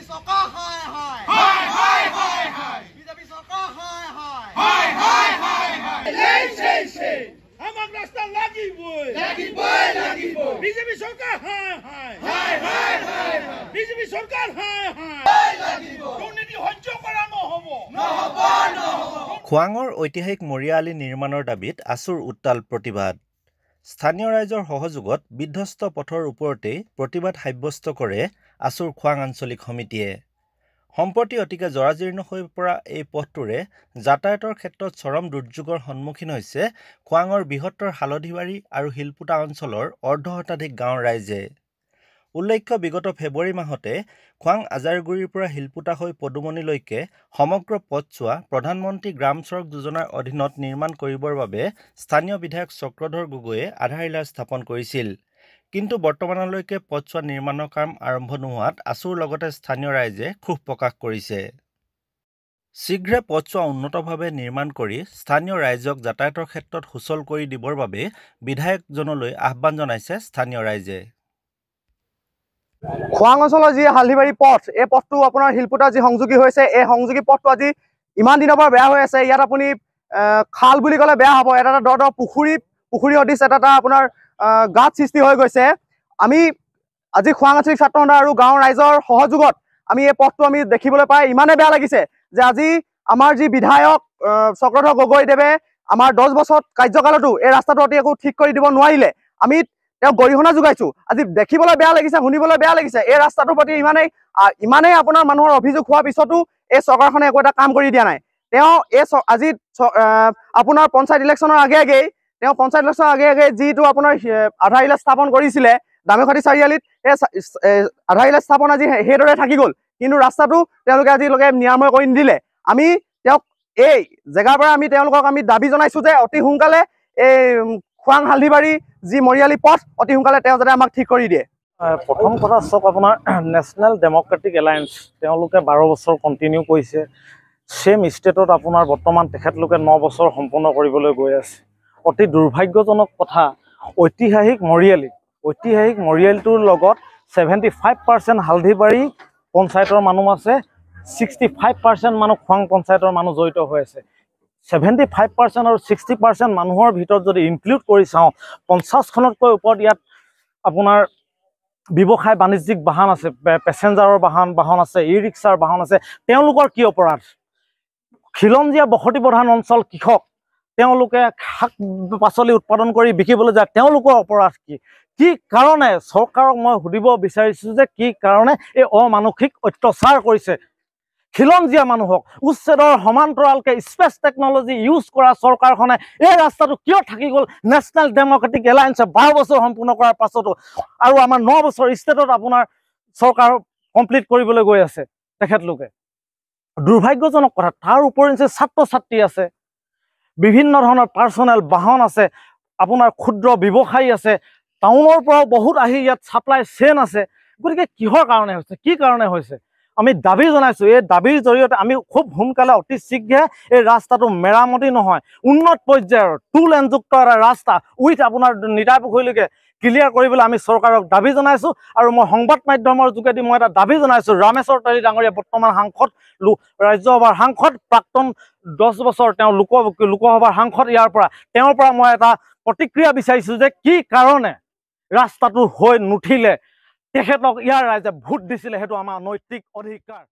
सरकार हाय हाय हाय हाय हाय हाय बीजेपी सरकार हाय हाय हाय हाय हाय हाय ले আমাক রাস্তা লাগিবই বিজেপি সরকার হায় হায় হায় হায় হায় বিজেপি সরকার হায় হায় লাগিব দুর্নীতি সহ্য কৰা নহব খোৱাঙৰ ঐতিহাসিক মৰিয়ালি নিৰ্মাণৰ দাবীত আছুৰ উত্তাল প্ৰতিবাদ স্থানীয় ৰাইজৰ সহযোগত বিধ্বস্ত পথৰ ওপৰতে প্ৰতিবাদ সাব্যস্ত কৰে আছুৰ খোৱাং আঞ্চলিক সমিতিয়ে সম্প্ৰতি অতিকে জৰাজীৰ্ণ হৈ পৰা এই পথটোৰে যাতায়াতৰ ক্ষেত্ৰত চৰম দুৰ্যোগৰ সন্মুখীন হৈছে খোৱাঙৰ বৃহত্তৰ হালধিবাৰী আৰু শিলপুটা অঞ্চলৰ অৰ্ধশতাধিক গাঁৱৰ ৰাইজে উল্লেখ্য বিগত ফেব্ৰুৱাৰী মাহতে খোৱাং আজাৰগুৰিৰ পৰা শিলপুটা হৈ পদুমণিলৈকে সমগ্ৰ পথছোৱা প্ৰধানমন্ত্ৰী গ্ৰাম সড়ক যোজনাৰ অধীনত নিৰ্মাণ কৰিবৰ বাবে স্থানীয় বিধায়ক চক্ৰধৰ গগৈয়ে আধাৰশিলা স্থাপন কৰিছিল কিন্তু বৰ্তমানলৈকে পথছোৱা নিৰ্মাণৰ কাম আৰম্ভ নোহোৱাত আছুৰ লগতে স্থানীয় ৰাইজে ক্ষোভ প্ৰকাশ কৰিছে শীঘ্ৰে পথছোৱা উন্নতভাৱে নিৰ্মাণ কৰি স্থানীয় ৰাইজক যাতায়াতৰ ক্ষেত্ৰত সুচল কৰি দিবৰ বাবে বিধায়কজনলৈ আহ্বান জনাইছে স্থানীয় ৰাইজে খোৱাং অঞ্চলৰ যি হালধিবাৰী পথ এই পথটো আপোনাৰ শিলপুটা যি সংযোগী হৈছে এই সংযোগী পথটো আজি ইমান দিনৰ পৰা বেয়া হৈ আছে ইয়াত আপুনি খাল বুলি ক'লে বেয়া হ'ব এটা দ পুখুৰী সদৃশ এটা আপোনাৰ গাঁত সৃষ্টি হৈ গৈছে আমি আজি খোৱাং আঞ্চলিক ছাত্ৰ সন্থা আৰু গাঁৱৰ ৰাইজৰ সহযোগত আমি এই পথটো আমি দেখিবলৈ পাই ইমানেই বেয়া লাগিছে যে আজি আমাৰ যি বিধায়ক চক্ৰধৰ গগৈদেৱে আমাৰ 10 বছৰ কাৰ্যকালতো এই ৰাস্তাটো অতি একো ঠিক কৰি দিব নোৱাৰিলে আমি তেওঁ গৰিহণা যোগাইছো আজি দেখিবলৈ বেয়া লাগিছে শুনিবলৈ বেয়া লাগিছে এই ৰাস্তাটোৰ প্ৰতি ইমানেই আপোনাৰ মানুহৰ অভিযোগ হোৱাৰ পিছতো এই চৰকাৰখনে একো এটা কাম কৰি দিয়া নাই তেওঁ এই আজি আপোনাৰ পঞ্চায়ত ইলেকশ্যনৰ আগে যিটো আপোনাৰ আধাৰশিলা স্থাপন কৰিছিলে দামেখাটি চাৰিআলিত এই আধাৰশিলা স্থাপন আজি সেইদৰে থাকি গ'ল কিন্তু ৰাস্তাটো তেওঁলোকে আজিলৈকে নিৰাময় কৰি নিদিলে আমি তেওঁক এই জেগাৰ পৰা তেওঁলোকক আমি দাবী জনাইছো যে অতি সোনকালে এই খোৱাং হালধিবাৰী যি মৰিয়ালি পথ অতি সোনকালে তেওঁ যাতে আমাক ঠিক কৰি দিয়ে প্ৰথম কথা চাওক আপোনাৰ নেশ্যনেল ডেমক্ৰেটিক এলায়েন্স তেওঁলোকে 12 বছৰ কণ্টিনিউ কৰিছে সেম ষ্টেটত আপোনাৰ বৰ্তমান তেখেতলোকে 9 বছৰ সম্পূৰ্ণ কৰিবলৈ গৈ আছে অতি দুৰ্ভাগ্যজনক কথা ঐতিহাসিক মৰিয়ালিটোৰ লগত 75% হালধিবাৰী পঞ্চায়তৰ মানুহ আছে 65% মানুহ খোৱাং পঞ্চায়তৰ মানুহ জড়িত হৈ আছে 75% আৰু 60% মানুহৰ ভিতৰত যদি ইনক্লুড কৰি চাওঁ 50খনতকৈ ওপৰত ইয়াত আপোনাৰ ব্যৱসায় বাণিজ্যিক বাহন আছে পেছেঞ্জাৰৰ বাহন আছে ই ৰিক্সাৰ বাহন আছে তেওঁলোকৰ কি অপৰাধ খিলঞ্জীয়া বসতি প্ৰধান অঞ্চল কৃষক তেওঁলোকে শাক পাচলি উৎপাদন কৰি বিকিবলৈ যায় তেওঁলোকৰ অপৰাধ কি কাৰণে চৰকাৰক মই সুধিব বিচাৰিছো যে কি কাৰণে এই অমানসিক অত্যাচাৰ কৰিছে খিলঞ্জীয়া মানুহক উচ্ছেদৰ সমান্তৰালকে স্পেচ টেকনলজি ইউজ কৰা চৰকাৰখনে এই ৰাস্তাটো কিয় থাকি গ'ল নেশ্যনেল ডেমক্ৰেটিক এলায়েন্সে 12 বছৰ সম্পূৰ্ণ কৰাৰ পাছতো আৰু আমাৰ 9 বছৰ ষ্টেটত আপোনাৰ চৰকাৰ কমপ্লিট কৰিবলৈ গৈ আছে তেখেতলোকে দুৰ্ভাগ্যজনক কথা তাৰ উপৰিঞ্চি ছাত্ৰ ছাত্ৰী আছে বিভিন্ন ধৰণৰ পাৰ্চনেল বাহন আছে আপোনাৰ ক্ষুদ্ৰ ব্যৱসায়ী আছে টাউনৰ পৰাও বহুত আহি ইয়াত সাপ্লাই চেইন আছে গতিকে কিহৰ কাৰণে হৈছে কি কাৰণে হৈছে আমি দাবী জনাইছো এই দাবীৰ জৰিয়তে আমি খুব সোনকালে অতি শীঘ্ৰে এই ৰাস্তাটো মেৰামতি নহয় উন্নত পৰ্যায়ৰ 2 লেনযুক্ত এটা ৰাস্তা উইথ আপোনাৰ নিতাই পুখুৰীলৈকে ক্লিয়াৰ কৰিবলৈ আমি চৰকাৰক দাবী জনাইছো আৰু মই সংবাদ মাধ্যমৰ যোগেদি মই এটা দাবী জনাইছো ৰামেশ্বৰ তাৰী ডাঙৰীয়া বৰ্তমান সাংসদ ৰাজ্যসভাৰ সাংসদ প্ৰাক্তন 10 বছৰ তেওঁ লোকসভাৰ সাংসদ ইয়াৰ পৰা তেওঁৰ পৰা মই এটা প্ৰতিক্ৰিয়া বিচাৰিছো যে কি কাৰণে ৰাস্তাটো হৈ নুঠিলে তেখেতক ইয়াৰ ৰাইজে ভোট দিছিলে সেইটো আমাৰ নৈতিক অধিকাৰ